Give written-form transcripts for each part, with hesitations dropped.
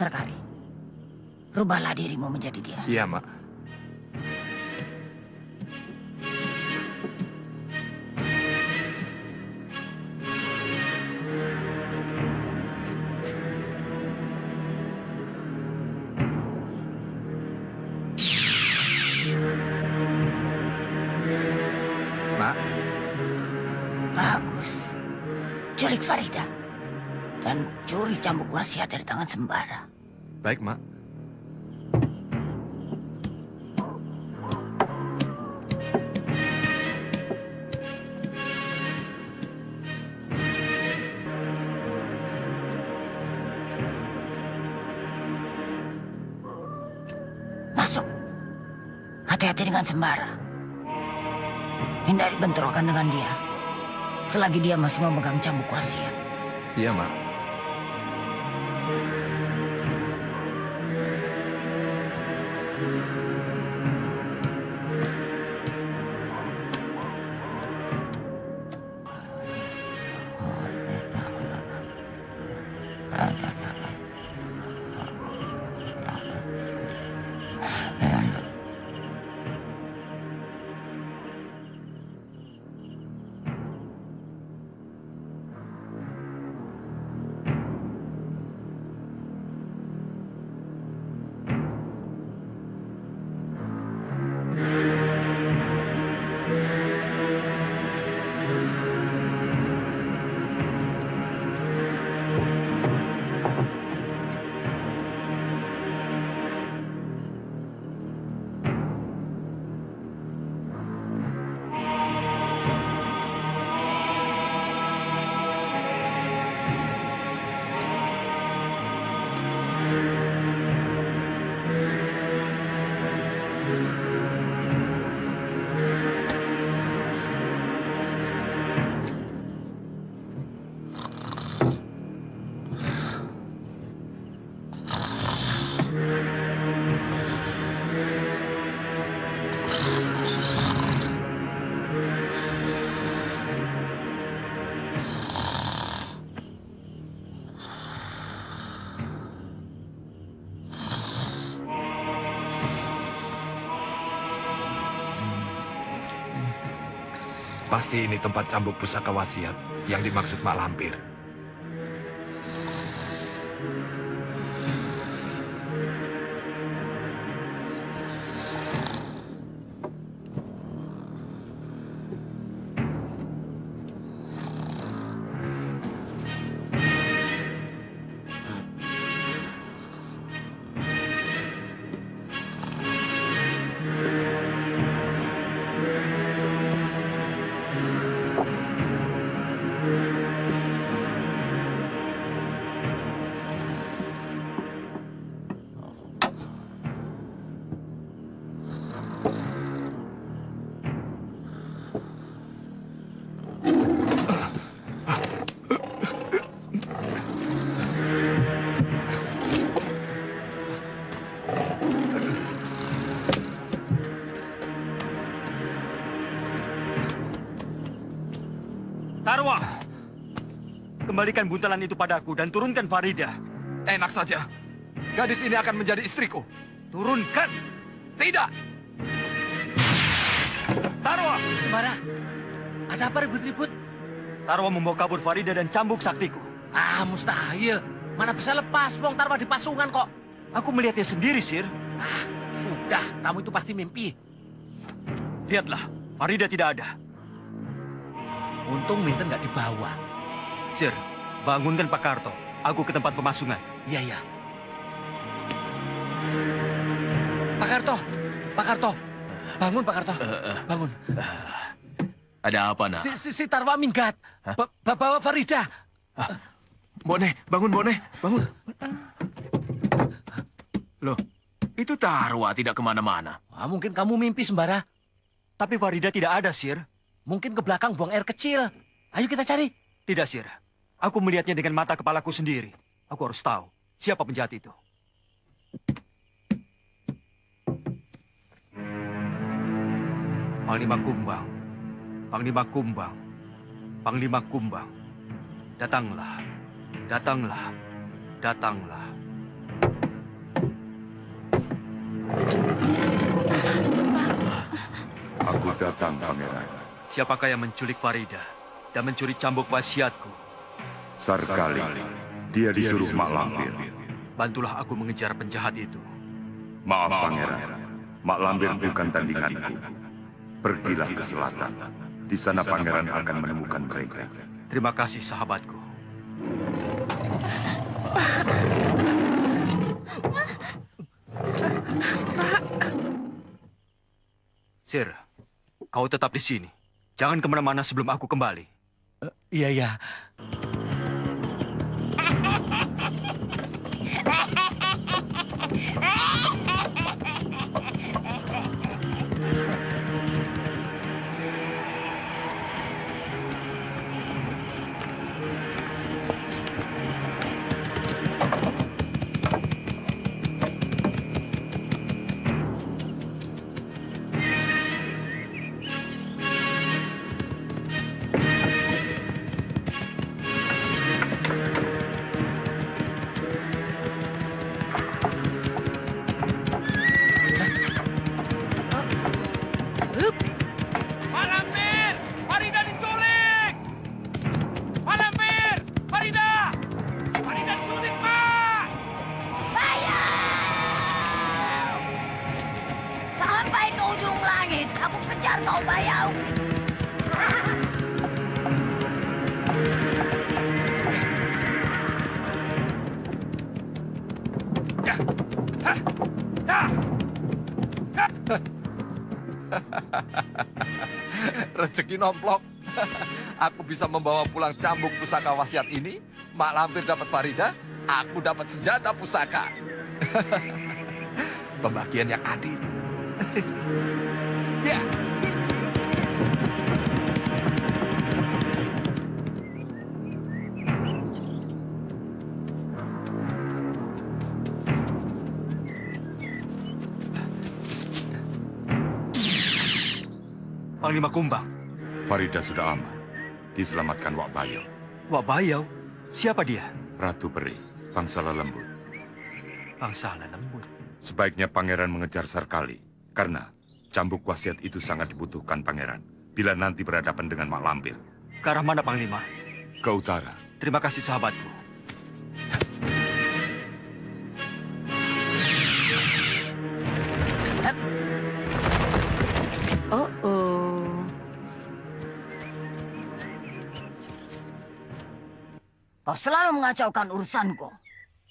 Sekali, rubahlah dirimu menjadi dia. Iya, Mak. Mak. Bagus. Culik Farida. Dan curi cambuk wasiat dari tangan Sembara. Baik, Mak. Masuk. Hati-hati dengan Sembara. Hindari bentrokan dengan dia. Selagi dia masih memegang cambuk wasiat. Iya, Mak. Pasti ini tempat cambuk pusaka wasiat yang dimaksud Mak Lampir. Tarwa, kembalikan buntalan itu padaku dan turunkan Farida. Enak saja. Gadis ini akan menjadi istriku. Turunkan. Tidak. Tarwa. Sembara, Ada apa ribut-ribut? Tarwa membawa kabur Farida dan cambuk saktiku. Ah, mustahil. Mana bisa lepas, Wong Tarwa di pasungan kok. Aku melihatnya sendiri, Sir. Ah, sudah. Kamu itu pasti mimpi. Lihatlah, Farida tidak ada. Untung Minten nggak dibawa. Sir, bangunkan Pak Karto. Aku ke tempat pemasungan. Iya, iya. Pak Karto, Pak Karto. Bangun, Pak Karto. Bangun. Ada apa, nak? Si Tarwa minggat. Bawa Farida. Bone, bangun, Bone. Bangun. Loh, itu Tarwa tidak kemana-mana. Ah, mungkin kamu mimpi sembara. Tapi Farida tidak ada, Sir. Mungkin ke belakang buang air kecil. Ayo kita cari. Tidak, Sir. Aku melihatnya dengan mata kepalaku sendiri. Aku harus tahu siapa penjahat itu. Panglima Kumbang. Panglima Kumbang. Panglima Kumbang. Datanglah. Datanglah. Datanglah. Aku datang, Pangeran. Siapakah yang menculik Farida dan mencuri cambuk wasiatku? Sarkali. Dia disuruh Mak Lampir. Bantulah aku mengejar penjahat itu. Maaf, Pangeran. Mak Lampir bukan tandinganku. Pergilah ke selatan. Di sana Pangeran akan menemukan mereka. Terima kasih, sahabatku. Sir, kau tetap di sini. Jangan kemana-mana sebelum aku kembali. Iya, iya. Sampai ke ujung langit, aku kejar kau, Bayau. Rezeki nomplok. Aku bisa membawa pulang cambuk pusaka wasiat ini. Mak Lampir dapat Farida, aku dapat senjata pusaka. Pembagian yang adil. Ya. Panglima Kumbang. Farida sudah aman. Diselamatkan Wak Bayau. Wak Bayau? Siapa dia? Ratu Peri, Pangsala Lembut. Pangsala Lembut. Sebaiknya Pangeran mengejar Sarkali. Karena cambuk wasiat itu sangat dibutuhkan Pangeran. Bila nanti berhadapan dengan Mak Lampir. Ke arah mana, Panglima? Ke utara. Terima kasih, sahabatku. Kau selalu mengacaukan urusanku.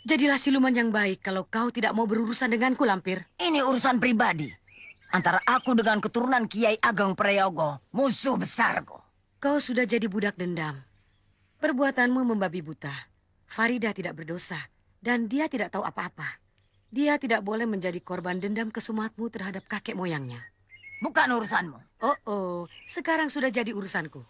Jadilah siluman yang baik kalau kau tidak mau berurusan denganku, Lampir. Ini urusan pribadi. Antara aku dengan keturunan Kiai Ageng Prayogo, musuh besarku. Kau sudah jadi budak dendam. Perbuatanmu membabi buta. Farida tidak berdosa dan dia tidak tahu apa-apa. Dia tidak boleh menjadi korban dendam kesumatmu terhadap kakek moyangnya. Bukan urusanmu. Oh, sekarang sudah jadi urusanku.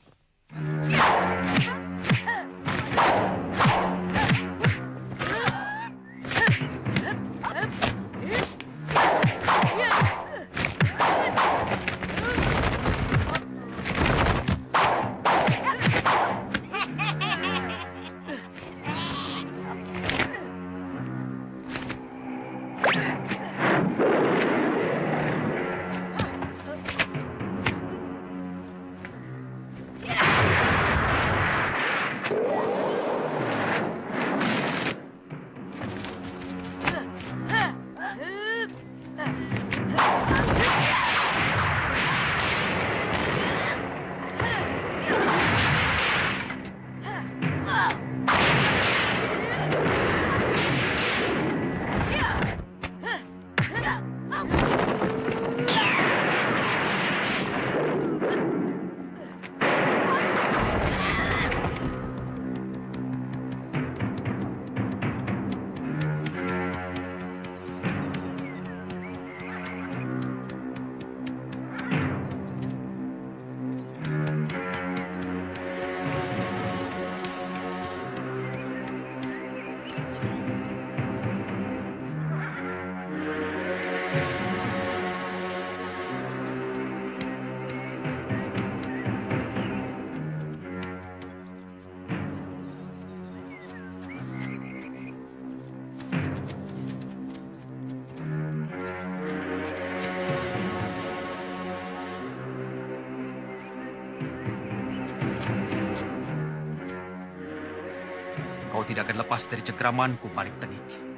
kau tidak akan lepas dari cengkeramanku, Maling Tengik.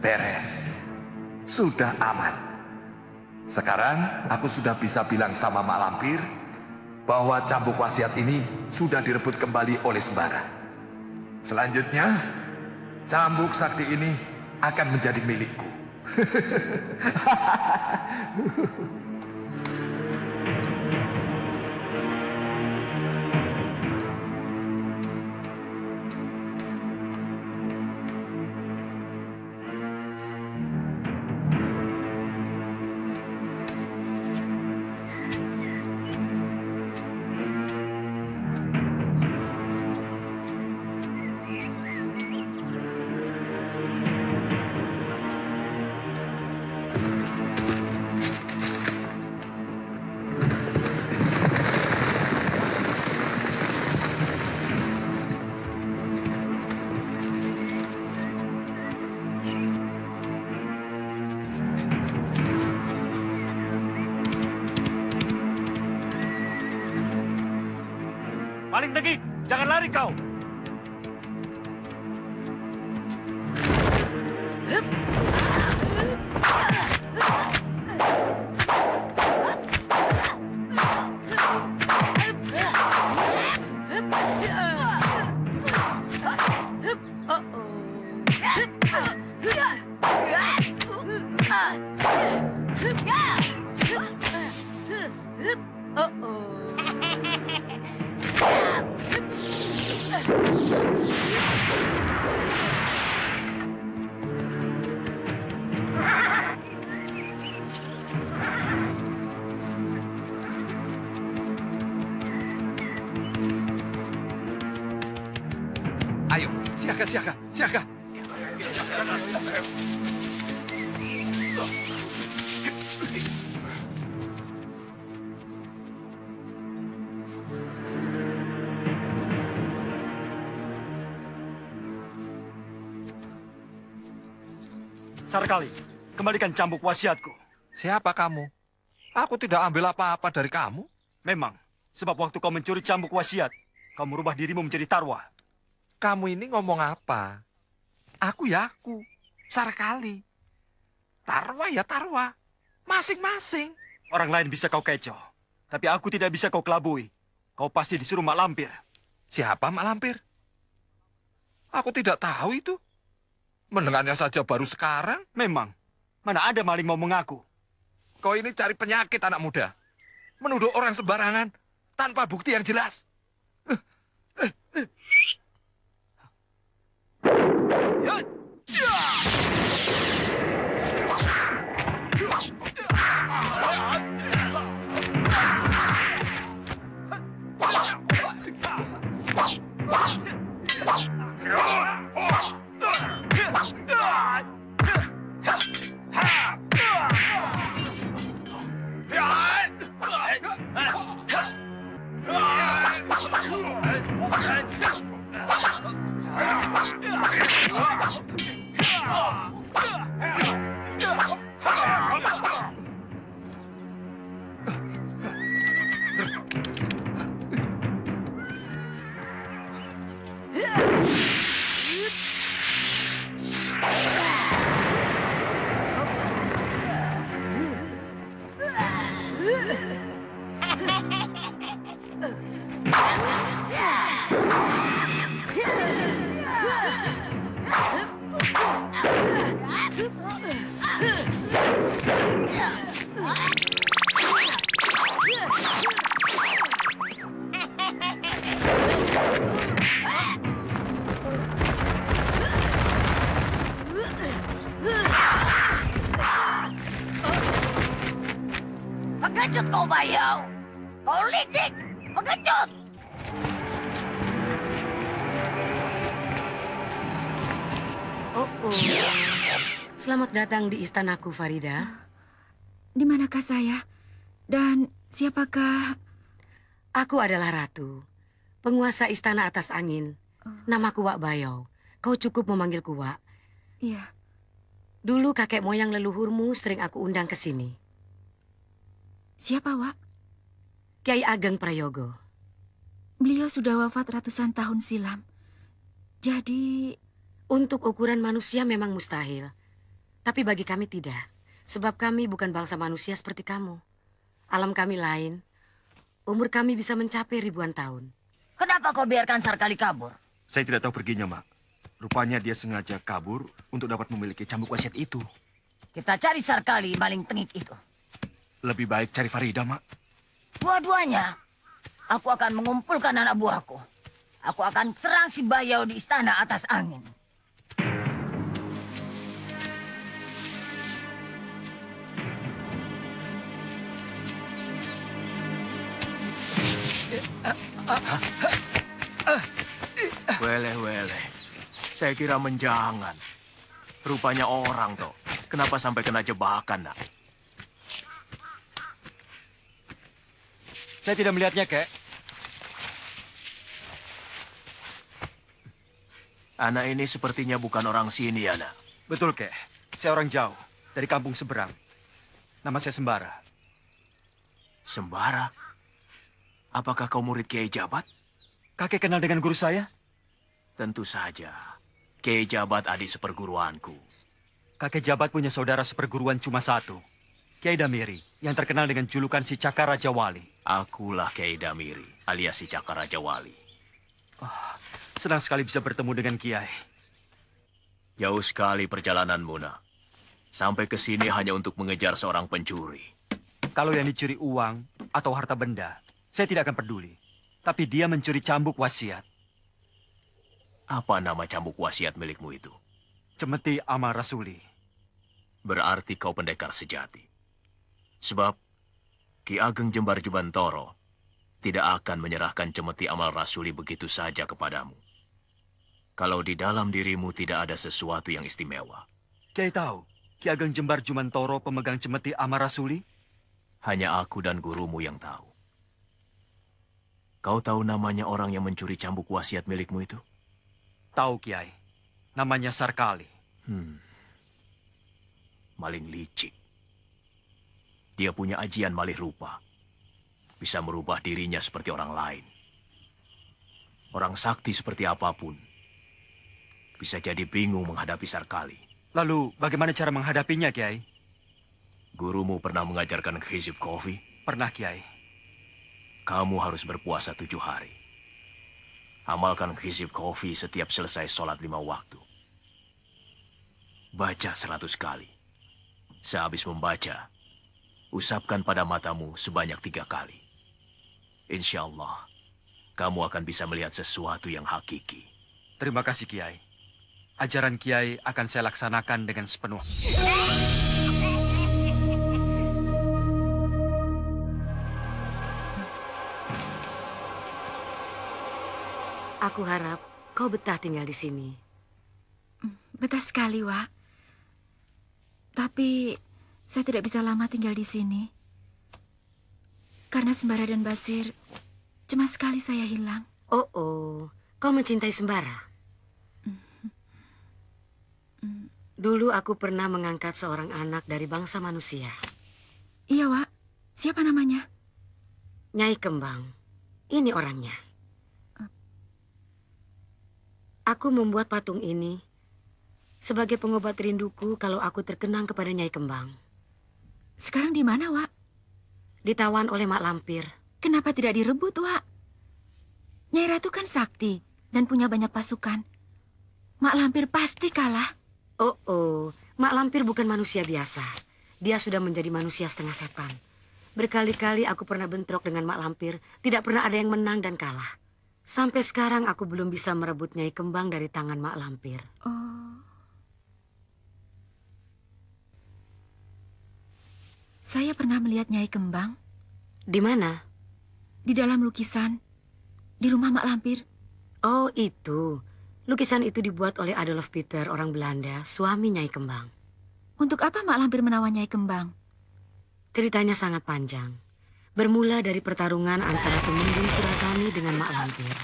Beres. Sudah aman. Sekarang aku sudah bisa bilang sama Mak Lampir bahwa cambuk wasiat ini sudah direbut kembali oleh Sembara. Selanjutnya, cambuk sakti ini akan menjadi milikku. Maling Tengik, jangan lari kau. Ayo, siaga, siaga, siaga. Sarkali, kembalikan cambuk wasiatku. Siapa kamu? Aku tidak ambil apa-apa dari kamu. Memang, sebab waktu kau mencuri cambuk wasiat, kau merubah dirimu menjadi Tarwa. Kamu ini ngomong apa? Aku ya aku. Sarkali. Tarwa ya Tarwa. Masing-masing. Orang lain bisa kau kecoh, tapi aku tidak bisa kau kelabui. Kau pasti disuruh Mak Lampir. Siapa Mak Lampir? Aku tidak tahu itu. Mendengarnya saja baru sekarang. Memang, mana ada maling mau mengaku. Kau ini cari penyakit anak muda. Menuduh orang sembarangan tanpa bukti yang jelas. Pengecut kau, Bayau. Kau licik, pengecut. Oh. Selamat datang di istanaku, Farida. Di manakah saya? Dan siapakah? Aku adalah Ratu, penguasa istana atas angin. Namaku Wak Bayau. Kau cukup memanggilku Wak. Iya. Dulu kakek moyang leluhurmu sering aku undang ke sini. Siapa, Wak? Kiai Ageng Prayogo. Beliau sudah wafat ratusan tahun silam. Jadi... Untuk ukuran manusia memang mustahil. Tapi bagi kami tidak. Sebab kami bukan bangsa manusia seperti kamu. Alam kami lain. Umur kami bisa mencapai ribuan tahun. Kenapa kau biarkan Sarkali kabur? Saya tidak tahu perginya, Mak. Rupanya dia sengaja kabur untuk dapat memiliki cambuk wasiat itu. Kita cari Sarkali, maling tengik itu. Lebih baik cari Farida, Mak. Dua-duanya. Aku akan mengumpulkan anak buahku. Aku akan serang si Bayau di istana atas angin. Weleh. Saya kira menjangan. Rupanya orang toh. Kenapa sampai kena jebakan, nak? Saya tidak melihatnya, Kek. Anak ini sepertinya bukan orang sini, ya, nak. Betul, Kek. Saya orang jauh, dari kampung seberang. Nama saya Sembara. Sembara? Apakah kau murid Kiai Jabat? Kakek kenal dengan guru saya? Tentu saja. Kiai Jabat adik seperguruanku. Kakek Jabat punya saudara seperguruan cuma satu. Kiai Damiri, yang terkenal dengan julukan si Cakar Raja Wali. Akulah Kiai Damiri, alias si Cakar Raja Wali. Senang sekali bisa bertemu dengan Kiai. Jauh sekali perjalananmu, nak. Sampai ke sini hanya untuk mengejar seorang pencuri. Kalau yang dicuri uang atau harta benda, saya tidak akan peduli. Tapi dia mencuri cambuk wasiat. Apa nama cambuk wasiat milikmu itu? Cemeti Amal Rasuli. Berarti kau pendekar sejati. Sebab Ki Ageng Jembar Jubantoro tidak akan menyerahkan Cemeti Amal Rasuli begitu saja kepadamu. Kalau di dalam dirimu tidak ada sesuatu yang istimewa. Kiai tahu, Ki Ageng Jembar Jumantoro pemegang Cemeti Amal Rasuli? Hanya aku dan gurumu yang tahu. Kau tahu namanya orang yang mencuri cambuk wasiat milikmu itu? Tahu, Kiai. Namanya Sarkali. Maling licik. Dia punya ajian malih rupa. Bisa merubah dirinya seperti orang lain. Orang sakti seperti apapun. Bisa jadi bingung menghadapi Sarkali. Lalu, bagaimana cara menghadapinya, Kiai? Gurumu pernah mengajarkan hizib kofi? Pernah, Kiai. Kamu harus berpuasa 7 hari. Amalkan hizib kofi setiap selesai sholat 5 waktu. Baca 100 kali. Sehabis membaca, usapkan pada matamu sebanyak 3 kali. Insya Allah, kamu akan bisa melihat sesuatu yang hakiki. Terima kasih, Kiai. Ajaran Kiai akan saya laksanakan dengan sepenuh. Aku harap kau betah tinggal di sini. Betah sekali, Wak. Tapi saya tidak bisa lama tinggal di sini. Karena Sembara dan Basir, cemas sekali saya hilang. Oh, kau mencintai Sembara? Dulu aku pernah mengangkat seorang anak dari bangsa manusia. Iya, Wak. Siapa namanya? Nyai Kembang. Ini orangnya. Aku membuat patung ini sebagai pengobat rinduku kalau aku terkenang kepada Nyai Kembang. Sekarang di mana, Wak? Ditawan oleh Mak Lampir. Kenapa tidak direbut, Wak? Nyai Ratu kan sakti dan punya banyak pasukan. Mak Lampir pasti kalah. Oh, Mak Lampir bukan manusia biasa. Dia sudah menjadi manusia setengah setan. Berkali-kali aku pernah bentrok dengan Mak Lampir. Tidak pernah ada yang menang dan kalah. Sampai sekarang aku belum bisa merebut Nyai Kembang dari tangan Mak Lampir. Oh. Saya pernah melihat Nyai Kembang. Di mana? Di dalam lukisan. Di rumah Mak Lampir. Oh, itu. Lukisan itu dibuat oleh Adolf Peter, orang Belanda, suami Nyai Kembang. Untuk apa Mak Lampir menawan Nyai Kembang? Ceritanya sangat panjang. Bermula dari pertarungan antara Temenggung Suratani dengan Mak Lampir.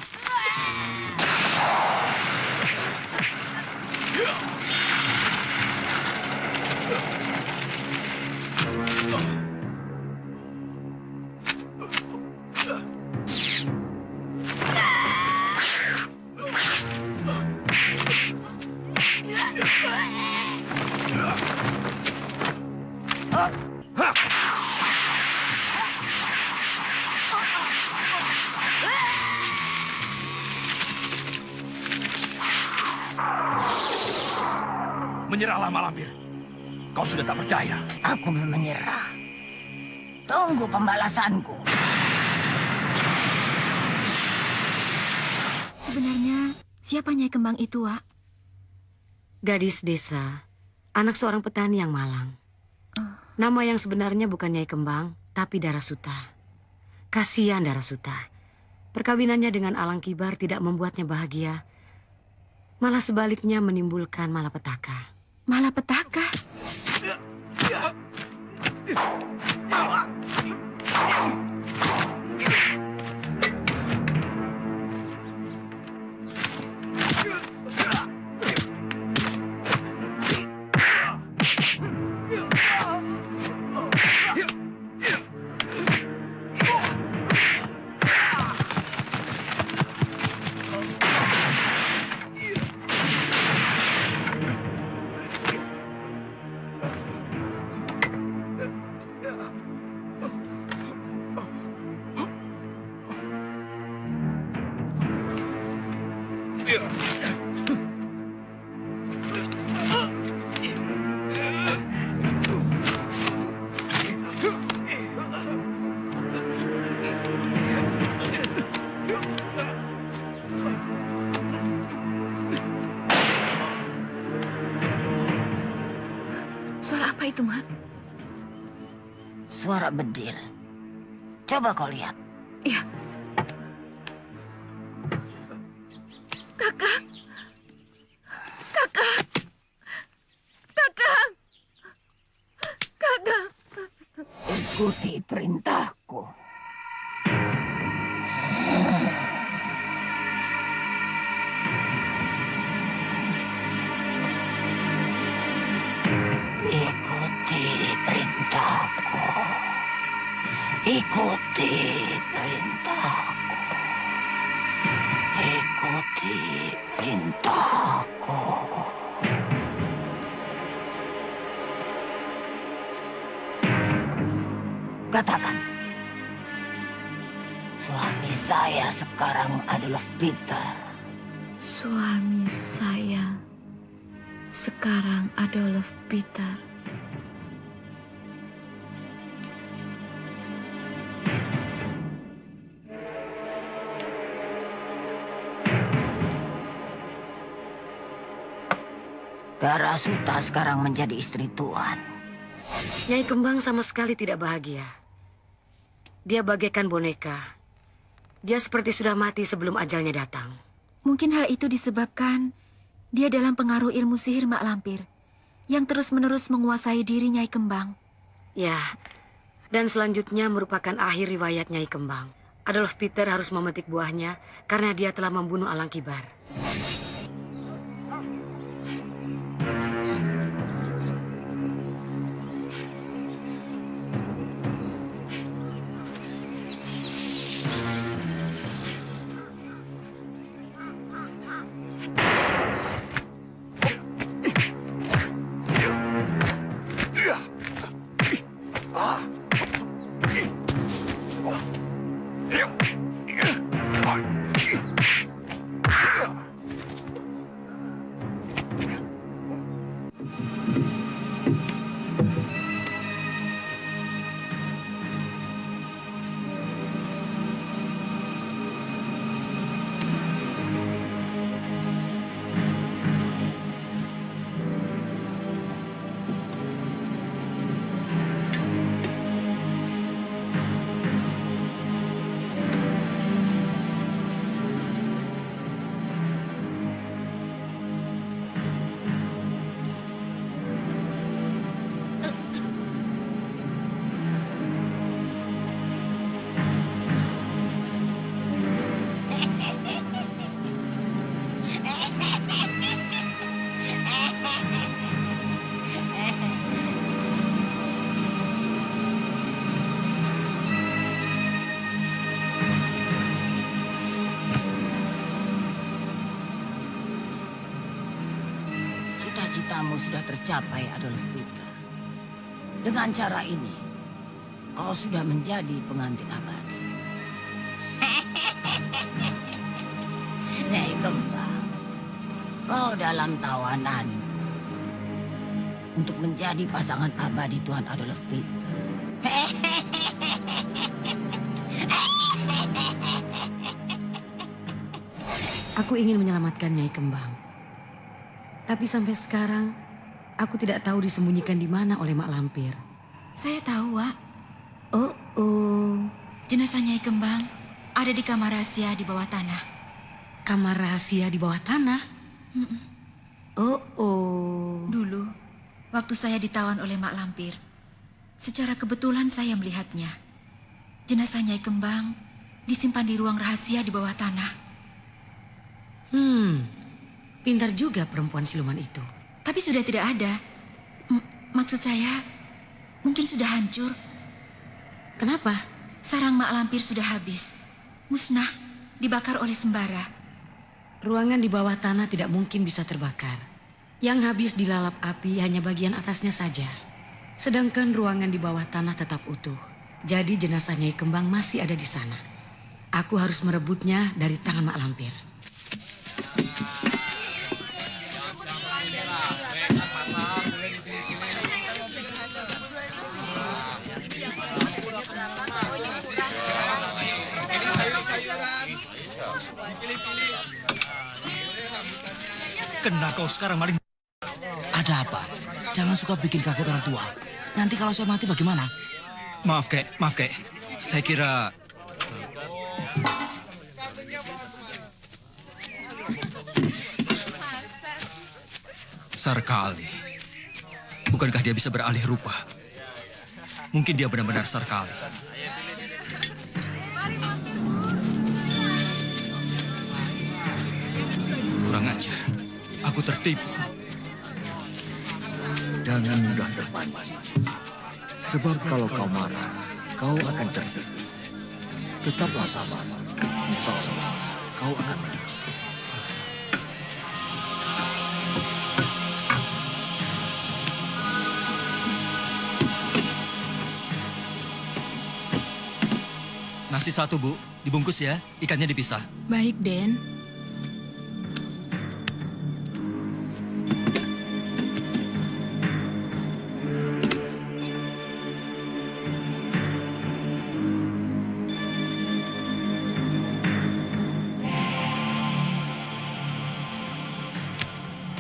Menyerahlah, Mak Lampir. Kau sudah tak berdaya. Aku belum menyerah. Tunggu pembalasanku. Sebenarnya siapa Nyai Kembang itu, Wak? Gadis desa, anak seorang petani yang malang. Nama yang sebenarnya bukan Nyai Kembang, tapi Darasuta. Kasihan Darasuta. Perkawinannya dengan Alang Kibar tidak membuatnya bahagia. Malah sebaliknya menimbulkan malapetaka. Malapetaka? Suara apa itu, Mak? Suara bedil. Coba kau lihat. Iya. Kakak. Kakak. Kakak. Kakak. Ikuti perintahku. Ikuti perintahku. Ikuti perintahku. Ikuti perintahku. Katakan. Suami saya sekarang Adolf Peter. Suami saya sekarang Adolf Peter. Darasuta sekarang menjadi istri Tuan. Nyai Kembang sama sekali tidak bahagia. Dia bagaikan boneka. Dia seperti sudah mati sebelum ajalnya datang. Mungkin hal itu disebabkan dia dalam pengaruh ilmu sihir Mak Lampir yang terus-menerus menguasai diri Nyai Kembang. Ya, dan selanjutnya merupakan akhir riwayat Nyai Kembang. Adolf Peter harus memetik buahnya karena dia telah membunuh Alang Kibar. sudah tercapai, Adolf Peter. Dengan cara ini, kau sudah menjadi pengantin abadi. Nyai Kembang, kau dalam tawananku untuk menjadi pasangan abadi Tuan Adolf Peter. Aku ingin menyelamatkan Nyai Kembang. Tapi sampai sekarang, aku tidak tahu disembunyikan di mana oleh Mak Lampir. Saya tahu, Wak. Oh. Jenazah Nyai Kembang ada di kamar rahasia di bawah tanah. Kamar rahasia di bawah tanah? Oh. Dulu, waktu saya ditawan oleh Mak Lampir, secara kebetulan saya melihatnya. Jenazah Nyai Kembang disimpan di ruang rahasia di bawah tanah. Pintar juga perempuan siluman itu. Tapi sudah tidak ada. Maksud saya, mungkin sudah hancur. Kenapa? Sarang Mak Lampir sudah habis. Musnah, dibakar oleh sembara. Ruangan di bawah tanah tidak mungkin bisa terbakar. Yang habis dilalap api hanya bagian atasnya saja. Sedangkan ruangan di bawah tanah tetap utuh. Jadi jenazah Nyai Kembang masih ada di sana. Aku harus merebutnya dari tangan Mak Lampir. Kena kau sekarang maling. Ada apa? Jangan suka bikin kaget orang tua. Nanti kalau saya mati bagaimana? Maaf, Kek. Saya kira... Sarkali. Bukankah dia bisa beralih rupa? Mungkin dia benar-benar Sarkali. Kurang ajar. Aku tertipu. Jangan mudah terpancing. Sebab kalau kau marah, kau akan tertipu. Tetaplah sabar. Insya Allah, kau akan menang. Nasi satu, Bu. Dibungkus ya. Ikannya dipisah. Baik, Den.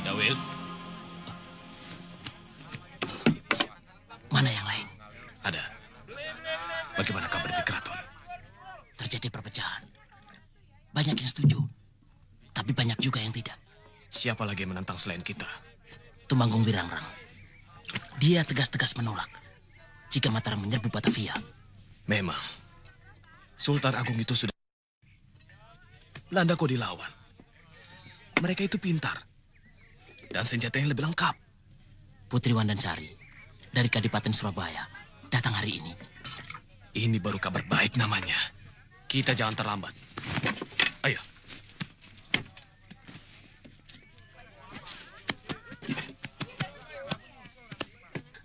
Dawil, Mana yang lain? ada. Bagaimana kabar di keraton? Terjadi perpecahan. Banyak yang setuju, tapi banyak juga yang tidak. Siapa lagi yang menentang selain kita? Tumanggung Wirangrang. Dia tegas-tegas menolak jika Mataram menyerbu Batavia. Memang, Sultan Agung itu sudah... Belanda kok dilawan. Mereka itu pintar. Dan senjatanya lebih lengkap. Putri Wandansari dari Kadipaten Surabaya datang hari ini. Ini baru kabar baik namanya. Kita jangan terlambat. Ayo.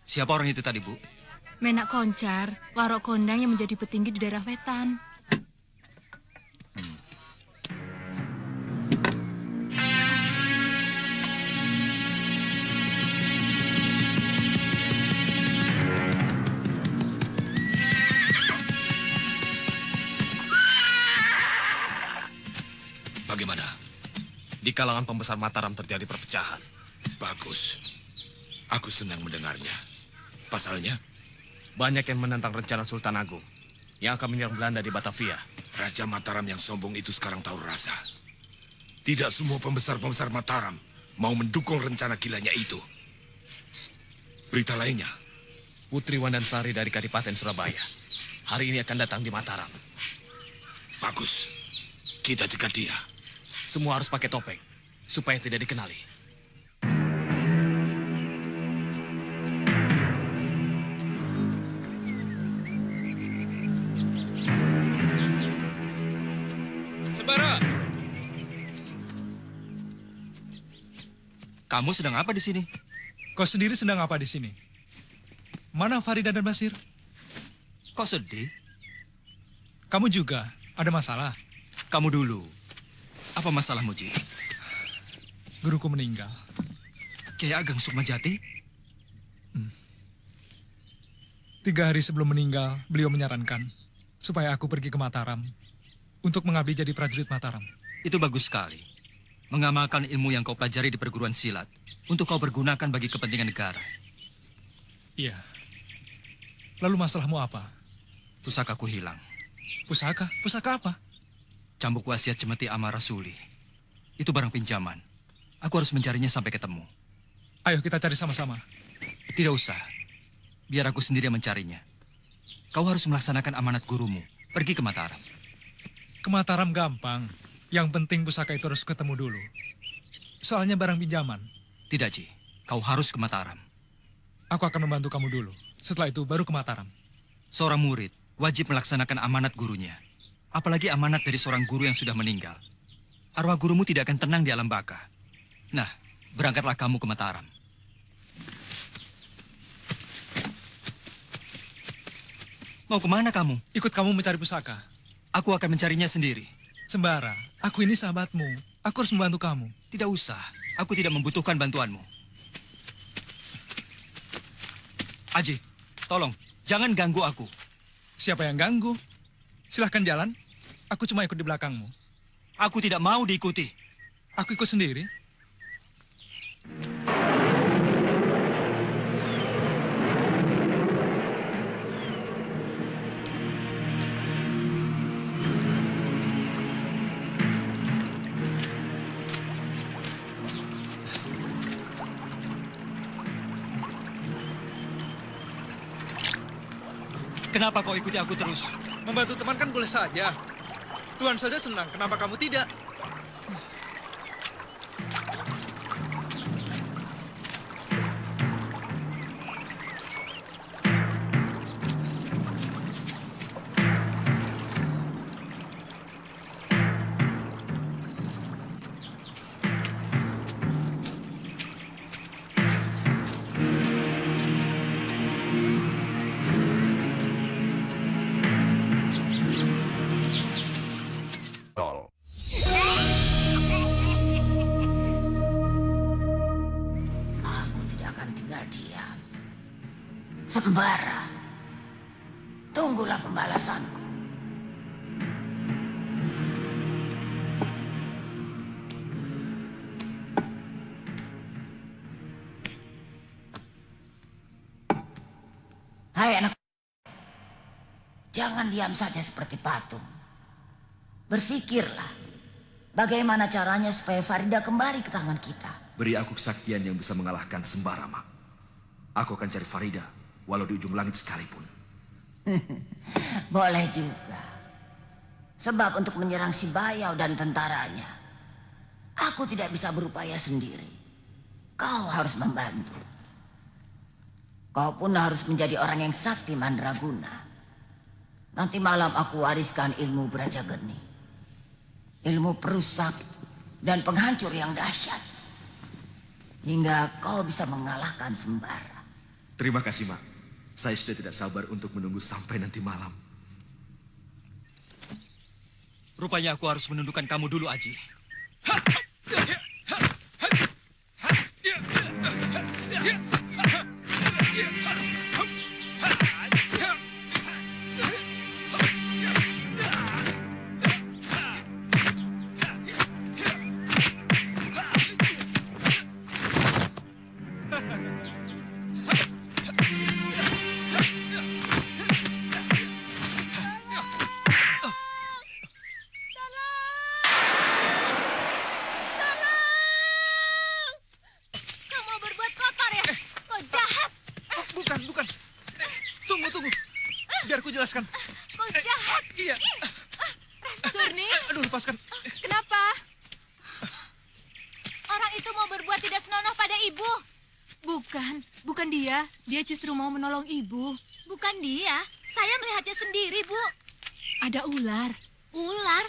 Siapa orang itu tadi, Bu? Menak Koncar, warok kondang yang menjadi petinggi di daerah Wetan. Bagaimana? Di kalangan pembesar Mataram terjadi perpecahan. Bagus. Aku senang mendengarnya. Pasalnya? Banyak yang menentang rencana Sultan Agung yang akan menyerang Belanda di Batavia. Raja Mataram yang sombong itu sekarang tahu rasa. Tidak semua pembesar-pembesar Mataram mau mendukung rencana gilanya itu. Berita lainnya, Putri Wandansari dari Kadipaten Surabaya hari ini akan datang di Mataram. bagus. Kita cegat dia. Semua harus pakai topeng supaya tidak dikenali. Sembara! Kamu sedang apa di sini? Kau sendiri sedang apa di sini? Mana Farida dan Basir? Kok sedih? Kamu juga ada masalah? Kamu dulu. Apa masalahmu, Ji? Guruku meninggal. Kiai Ageng Sukmajati? 3 hari sebelum meninggal, beliau menyarankan supaya aku pergi ke Mataram untuk mengabdi jadi prajurit Mataram. Itu bagus sekali. Mengamalkan ilmu yang kau pelajari di perguruan silat untuk kau pergunakan bagi kepentingan negara. Iya. Lalu masalahmu apa? Pusakaku hilang. Pusaka? Pusaka apa? Cambuk wasiat Cemeti Amal Rasuli. Itu barang pinjaman. Aku harus mencarinya sampai ketemu. Ayo kita cari sama-sama. Tidak usah. Biar aku sendiri yang mencarinya. Kau harus melaksanakan amanat gurumu. Pergi ke Mataram. Ke Mataram gampang. Yang penting pusaka itu harus ketemu dulu. Soalnya barang pinjaman. Tidak, Ji. Kau harus ke Mataram. Aku akan membantu kamu dulu. Setelah itu baru ke Mataram. Seorang murid wajib melaksanakan amanat gurunya. Apalagi amanat dari seorang guru yang sudah meninggal. Arwah gurumu tidak akan tenang di alam baka. Nah, berangkatlah kamu ke Mataram. Mau kemana kamu? Ikut kamu mencari pusaka. Aku akan mencarinya sendiri. Sembara, aku ini sahabatmu. Aku harus membantu kamu. Tidak usah. Aku tidak membutuhkan bantuanmu. Aji, tolong, jangan ganggu aku. Siapa yang ganggu? Silahkan jalan. Aku cuma ikut di belakangmu. Aku tidak mau diikuti. Aku ikut sendiri. Kenapa kau ikuti aku terus? Membantu teman kan boleh saja. Tuhan saja senang, kenapa kamu tidak? Sembara, tunggulah pembalasanku. Hai anak, jangan diam saja seperti patung. Berpikirlah, bagaimana caranya supaya Farida kembali ke tangan kita. Beri aku kesaktian yang bisa mengalahkan Sembara, Mak. Aku akan cari Farida. Walau di ujung langit sekalipun. Boleh juga. Sebab untuk menyerang si Bayau dan tentaranya, aku tidak bisa berupaya sendiri. Kau harus membantu. Kau pun harus menjadi orang yang sakti mandraguna. Nanti malam aku wariskan ilmu Brajageni. Ilmu perusak dan penghancur yang dahsyat. Hingga kau bisa mengalahkan Sembara. Terima kasih, Mak. Saya sudah tidak sabar untuk menunggu sampai nanti malam. Rupanya aku harus menundukkan kamu dulu, Aji. Jelaskan. Kau jahat. Iya. Surni. Aduh, lepaskan. Kenapa? Orang itu mau berbuat tidak senonoh pada ibu. Bukan dia. Dia justru mau menolong ibu. Bukan dia. Saya melihatnya sendiri, Bu. Ada ular. Ular?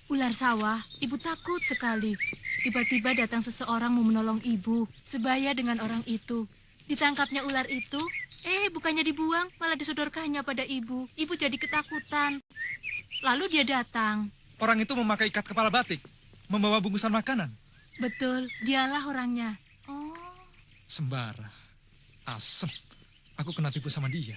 Ular sawah. Ibu takut sekali. Tiba-tiba datang seseorang mau menolong ibu. Sebaya dengan orang itu. Ditangkapnya ular itu, bukannya dibuang, malah disodorkannya pada ibu. Ibu jadi ketakutan. Lalu dia datang. Orang itu memakai ikat kepala batik, membawa bungkusan makanan. Betul, dialah orangnya. Sembara. Asem. Aku kena tipu sama dia.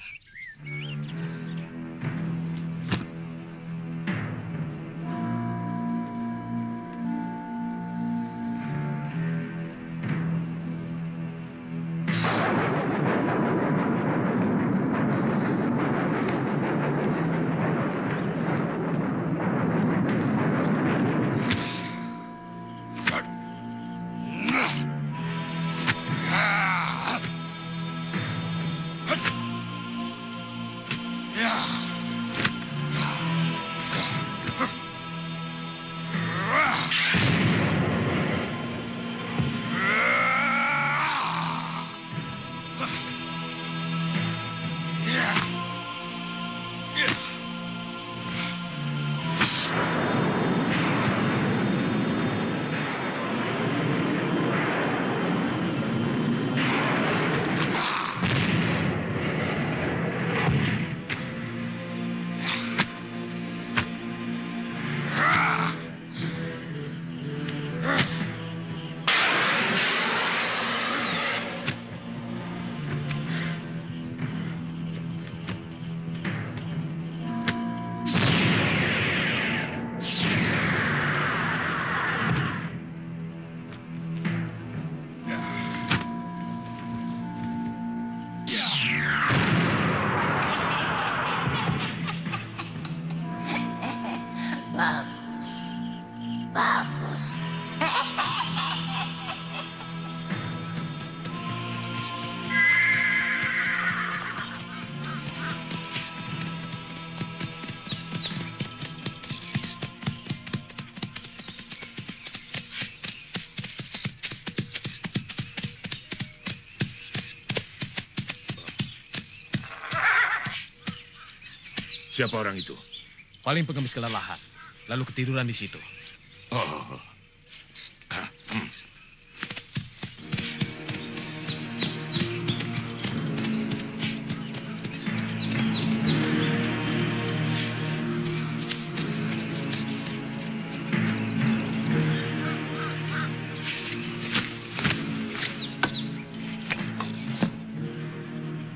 Bagus. Siapa orang itu? Paling pengemis kelelahan, lalu ketiduran di situ. Oh.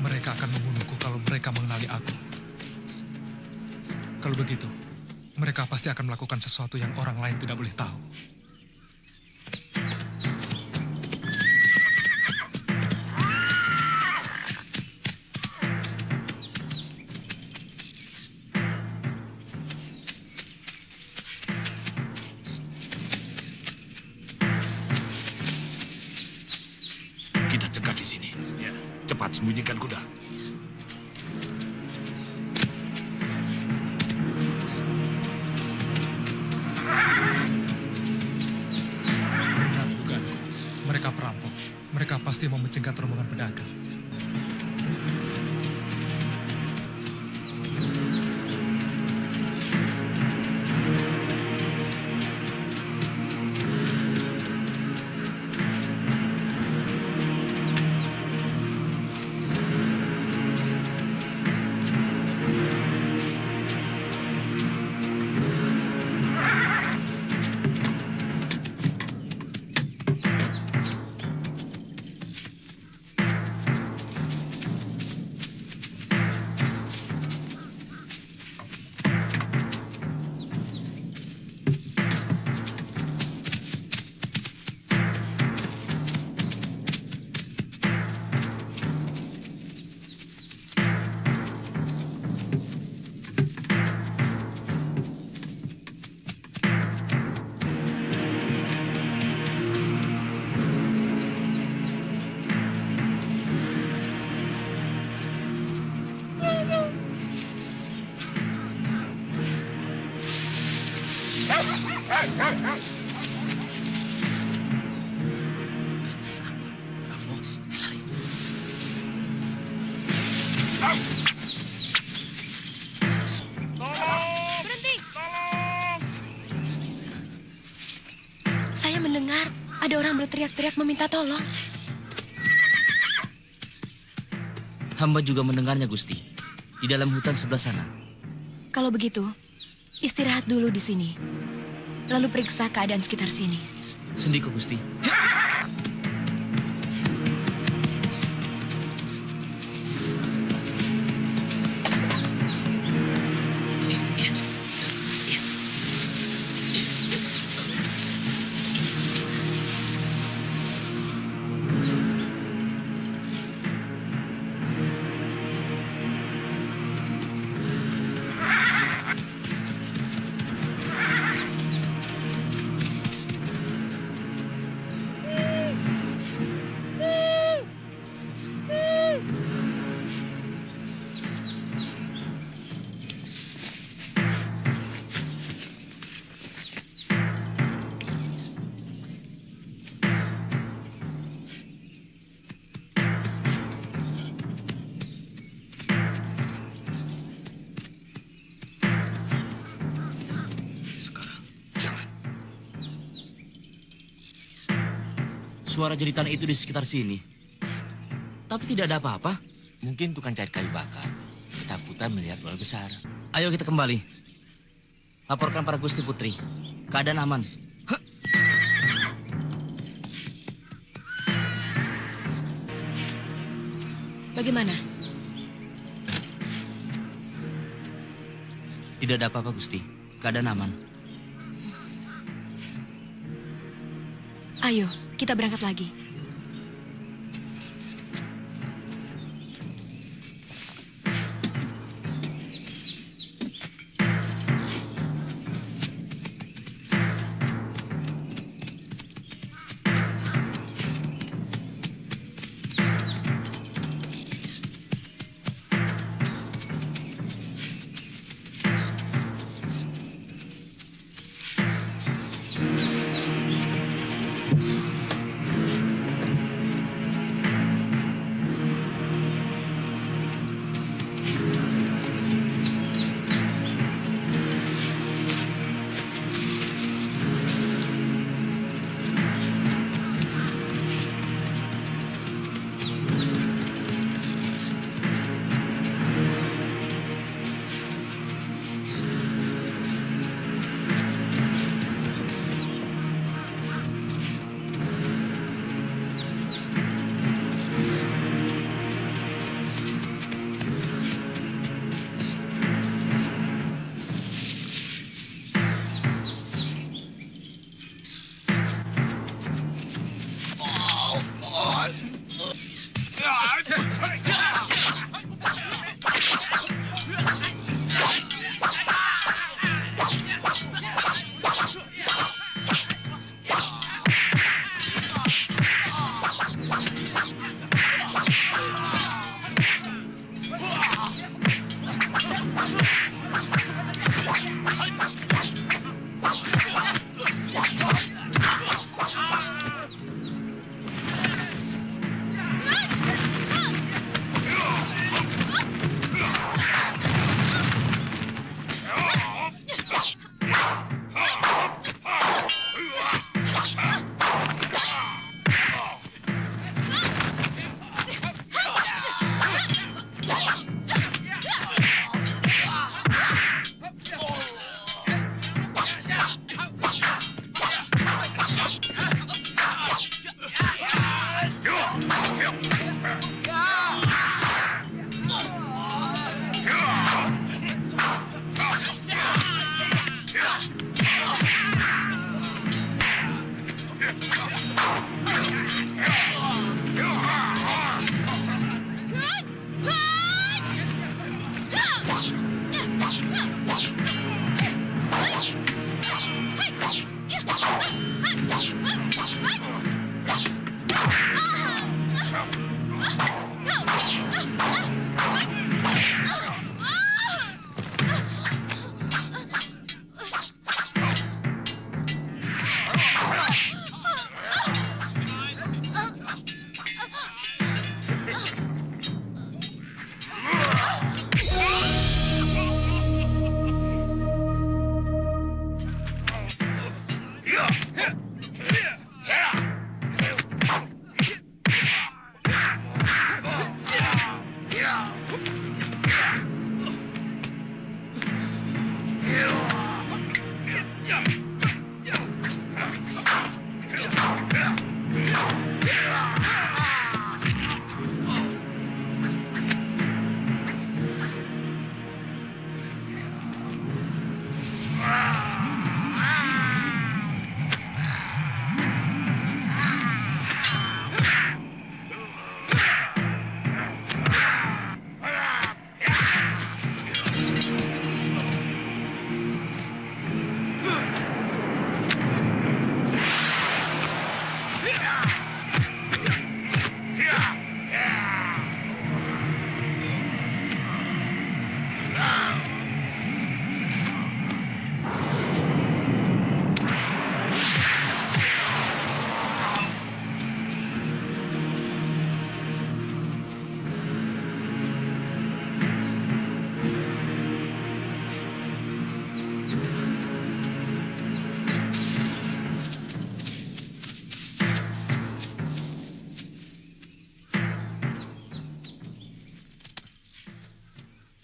Mereka akan membunuhku kalau mereka mengenali aku. Kalau begitu, mereka pasti akan melakukan sesuatu yang orang lain tidak boleh tahu. Kita cegah di sini. Cepat sembunyikan kuda. Benar dugaanku. Mereka perampok. Mereka pasti mau mencegat rombongan pedagang. Berhenti! Saya mendengar ada orang berteriak-teriak meminta tolong. Hamba juga mendengarnya, Gusti. Di dalam hutan sebelah sana. Kalau begitu, istirahat dulu di sini. Lalu periksa keadaan sekitar sini. Sendiko, Gusti. Suara jeritan itu di sekitar sini. Tapi tidak ada apa-apa. Mungkin tukang cari kayu bakar. Ketakutan melihat ular besar. Ayo kita kembali. Laporkan para Gusti Putri. Keadaan aman. Bagaimana? Tidak ada apa-apa, Gusti. Keadaan aman. Ayo, kita berangkat lagi.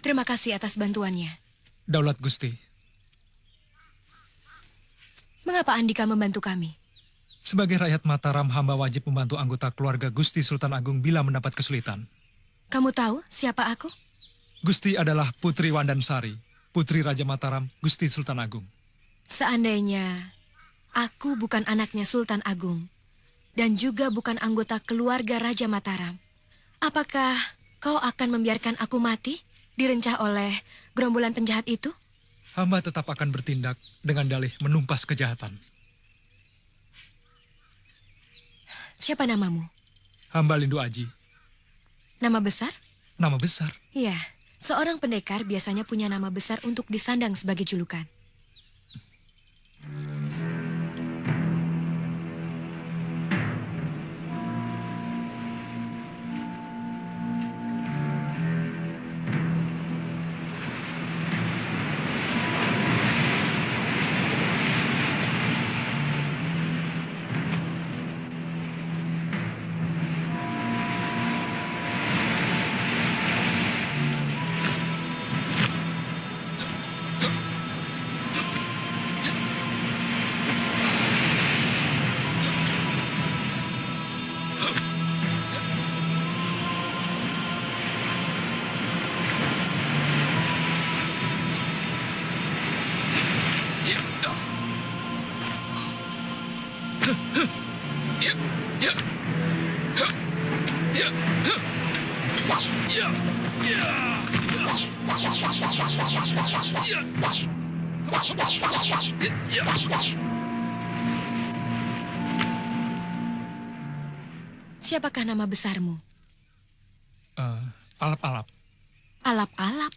Terima kasih atas bantuannya. Daulat Gusti. Mengapa Andika membantu kami? Sebagai rakyat Mataram, hamba wajib membantu anggota keluarga Gusti Sultan Agung bila mendapat kesulitan. Kamu tahu siapa aku? Gusti adalah Putri Wandansari, Putri Raja Mataram, Gusti Sultan Agung. Seandainya aku bukan anaknya Sultan Agung dan juga bukan anggota keluarga Raja Mataram, apakah kau akan membiarkan aku mati direncah oleh gerombolan penjahat itu? Hamba tetap akan bertindak dengan dalih menumpas kejahatan. Siapa namamu? Hamba Lindu Aji. Nama besar? Nama besar? Iya, seorang pendekar biasanya punya nama besar untuk disandang sebagai julukan. Siapakah nama besarmu? Alap-alap. Alap-alap?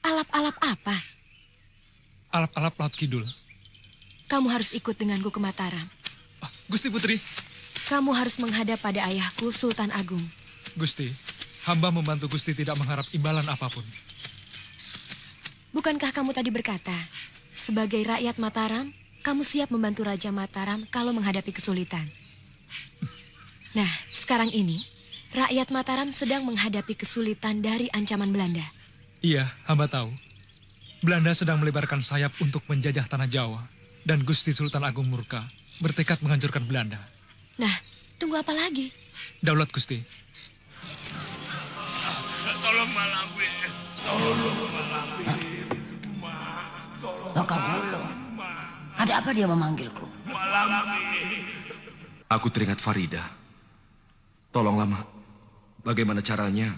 Alap-alap apa? Alap-alap Laut Kidul. Kamu harus ikut denganku ke Mataram. Gusti Putri. Kamu harus menghadap pada ayahku, Sultan Agung. Gusti, hamba membantu Gusti tidak mengharap imbalan apapun. Bukankah kamu tadi berkata, sebagai rakyat Mataram, kamu siap membantu Raja Mataram kalau menghadapi kesulitan? Nah, sekarang ini, rakyat Mataram sedang menghadapi kesulitan dari ancaman Belanda. Iya, hamba tahu. Belanda sedang melebarkan sayap untuk menjajah tanah Jawa. Dan Gusti Sultan Agung murka, bertekad menghancurkan Belanda. Nah, tunggu apa lagi? Daulat Gusti. Tolong Malampir. Tolong Malampir. Lokal Wulu. Ada apa dia memanggilku? Malampir. Aku teringat Farida. Tolonglah, Mak. Bagaimana caranya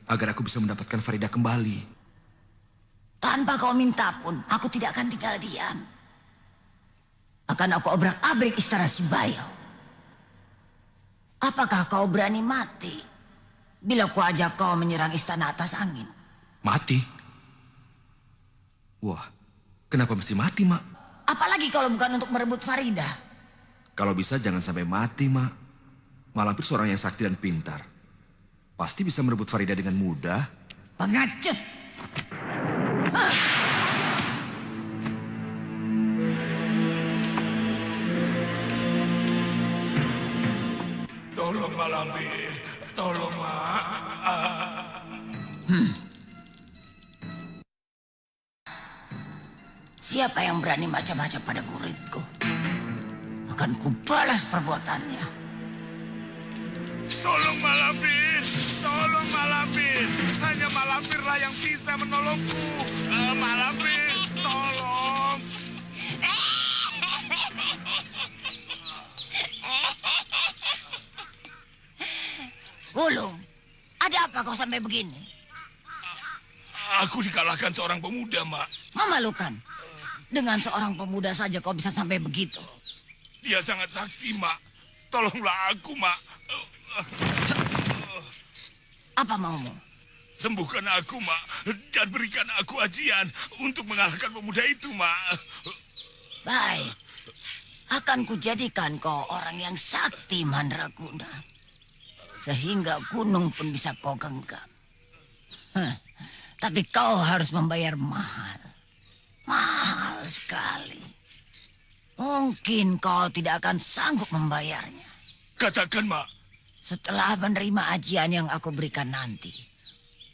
agar aku bisa mendapatkan Farida kembali? Tanpa kau minta pun, aku tidak akan tinggal diam. Akan aku obrak-abrik istana Sibayau. Apakah kau berani mati bila ku ajak kau menyerang istana atas angin? Mati? Wah, kenapa mesti mati, Mak? Apalagi kalau bukan untuk merebut Farida. Kalau bisa jangan sampai mati, Mak. Malampir seorang yang sakti dan pintar. Pasti bisa merebut Farida dengan mudah. Pengecut! Tolong Malampir. Tolong, Mak. Siapa yang berani macam-macam pada muridku? Akan kubalas perbuatannya. Tolong Malampir. Tolong Malampir. Hanya Malampirlah yang bisa menolongku. Malampir, tolong. Wulung, ada apa kau sampai begini? Aku dikalahkan seorang pemuda, Mak. Memalukan. Dengan seorang pemuda saja kau bisa sampai begitu. Dia sangat sakti, Mak. Tolonglah aku, Mak. Apa maumu? Sembuhkan aku, Mak. Dan berikan aku ajian untuk mengalahkan pemuda itu, Mak. Baik. Akan kujadikan kau orang yang sakti, Mandraguna. Sehingga gunung pun bisa kau genggam. Tapi kau harus membayar mahal. Mahal sekali. Mungkin kau tidak akan sanggup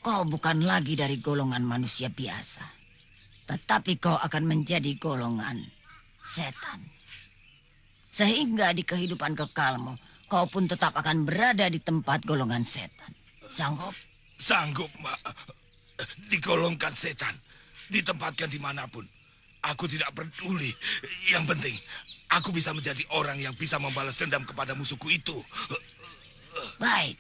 kau bukan lagi dari golongan manusia biasa. Tetapi kau akan menjadi golongan setan. Sehingga di kehidupan kekalmu, kau pun tetap akan berada di tempat golongan setan. Sanggup? Sanggup, Mak. Digolongkan setan. Ditempatkan dimanapun. Aku tidak peduli. Yang penting, aku bisa menjadi orang yang bisa membalas dendam kepada musuhku itu. Baik.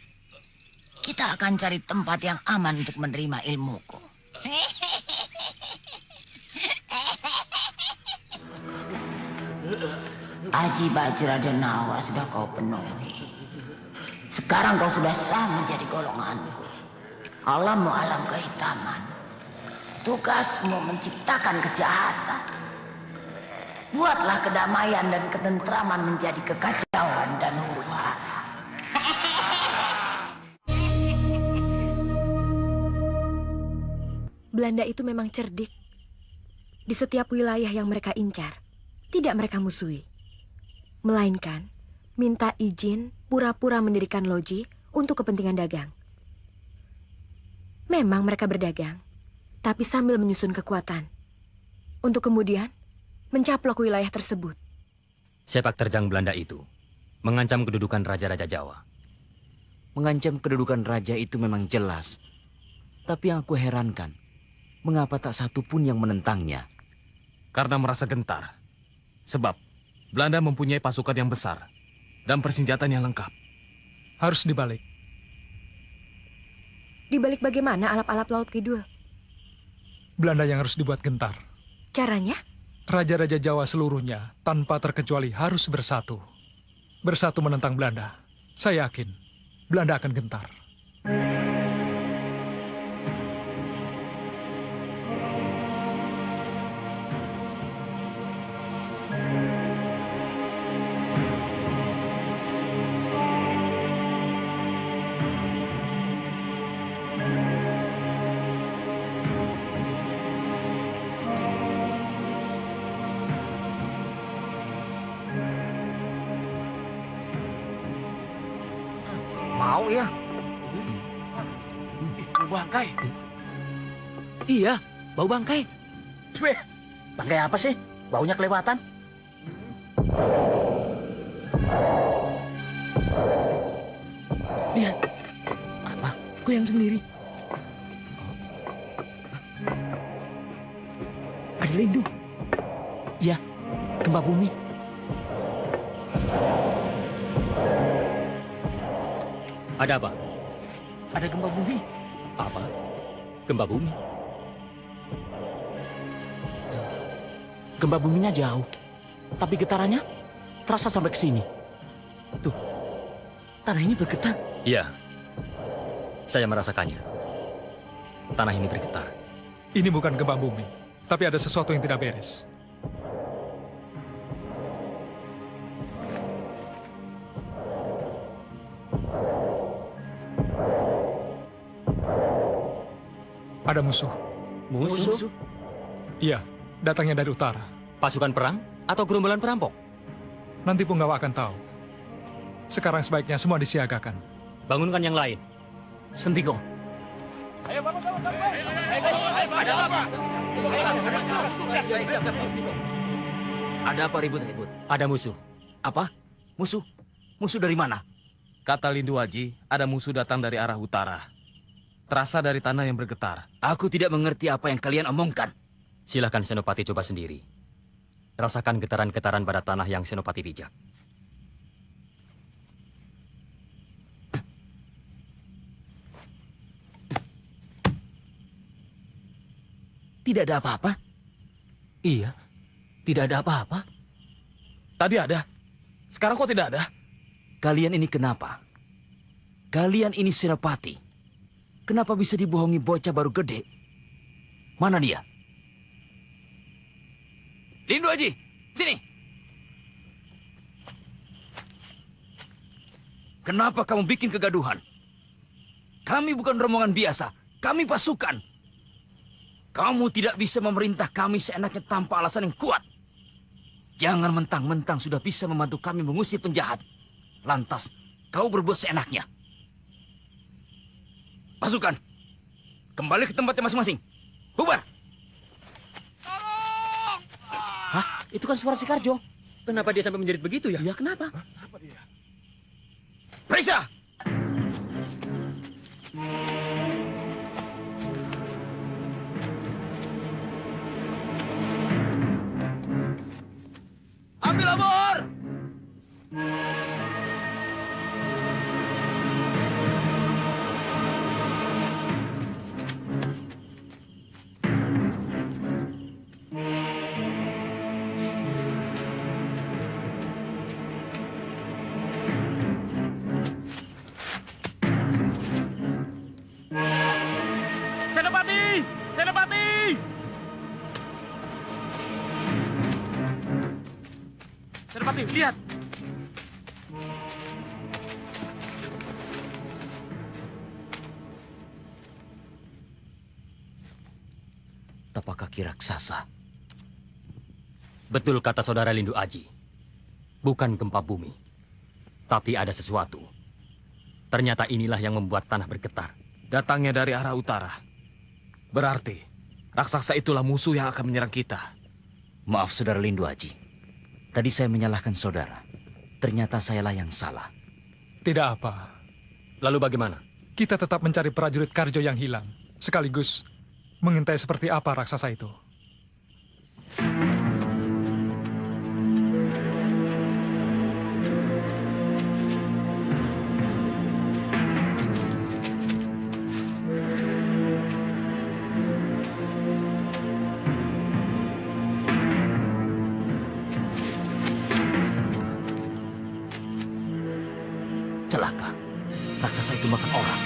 Kita akan cari tempat yang aman untuk menerima ilmuku. Aji Bajradenawa sudah kau penuhi. Sekarang kau sudah sah menjadi golonganku. Alammu alam kehitaman. Tugasmu menciptakan kejahatan. Buatlah kedamaian dan ketentraman menjadi kekacauan dan huru-hara. Belanda itu memang cerdik. Di setiap wilayah yang mereka incar, tidak mereka musuhi. Melainkan, minta izin pura-pura mendirikan loji untuk kepentingan dagang. Memang mereka berdagang, tapi sambil menyusun kekuatan. Untuk kemudian, mencaplok wilayah tersebut. Sepak terjang Belanda itu mengancam kedudukan raja-raja Jawa. Mengancam kedudukan raja itu memang jelas. Tapi yang aku herankan, mengapa tak satu pun yang menentangnya? Karena merasa gentar. Sebab Belanda mempunyai pasukan yang besar dan persenjataan yang lengkap. Harus dibalik. Dibalik bagaimana alap-alap Laut Kidul? Belanda yang harus dibuat gentar. Caranya? Raja-raja Jawa seluruhnya tanpa terkecuali harus bersatu. Bersatu menentang Belanda. Saya yakin Belanda akan gentar. Mau ya? Bau bangkai. Iya, bau bangkai. Weh, bangkai apa sih? Baunya kelewatan. Lihat. Apa? Goyang sendiri. Ada rindu. Ya, gempa bumi. Ada apa? Ada gempa bumi. Apa? Gempa bumi? Gempa buminya jauh, tapi getarannya terasa sampai ke sini. Tuh, tanah ini bergetar. Iya, saya merasakannya. Tanah ini bergetar. Ini bukan gempa bumi, tapi ada sesuatu yang tidak beres. Ada musuh. Musuh? Iya, datangnya dari utara. Pasukan perang atau gerombolan perampok? Nanti Punggawa akan tahu. Sekarang sebaiknya semua disiagakan. Bangunkan yang lain. Sentiko. Ayo bangun, bangun, bangun. Ada apa? Ada apa ribut-ribut? Ada musuh. Apa? Musuh? Musuh dari mana? Kata Lindu Haji, ada musuh datang dari arah utara. Terasa dari tanah yang bergetar. Aku tidak mengerti apa yang kalian omongkan. Silahkan Senopati coba sendiri. Rasakan getaran-getaran pada tanah yang Senopati pijak. Tidak ada apa-apa? Iya, tidak ada apa-apa. Tadi ada. Sekarang kok tidak ada? Kalian ini kenapa? Kalian ini Senopati. Kenapa bisa dibohongi bocah baru gede? Mana dia? Lindu Haji, sini. Kenapa kamu bikin kegaduhan? Kami bukan rombongan biasa. Kami pasukan. Kamu tidak bisa memerintah kami seenaknya tanpa alasan yang kuat. Jangan mentang-mentang sudah bisa membantu kami mengusir penjahat. Lantas, kau berbuat seenaknya. Pasukan, Kembali ke tempatnya masing-masing. Bubar! Hah? Itu kan suara si Karjo. Kenapa dia sampai menjerit begitu ya? Ya kenapa? Periksa! Ambil obor! Senopati! Senopati! Senopati, lihat! Tapak kaki raksasa. Betul kata saudara Lindu Aji. Bukan gempa bumi. Tapi ada sesuatu. Ternyata inilah yang membuat tanah bergetar. Datangnya dari arah utara. Berarti, raksasa itulah musuh yang akan menyerang kita. Maaf, Saudara Lindu Aji. Tadi saya menyalahkan saudara. Ternyata sayalah yang salah. Tidak apa. Lalu bagaimana? Kita tetap mencari prajurit Karjo yang hilang. Sekaligus mengintai seperti apa raksasa itu. Celaka. Raksasa itu makan orang.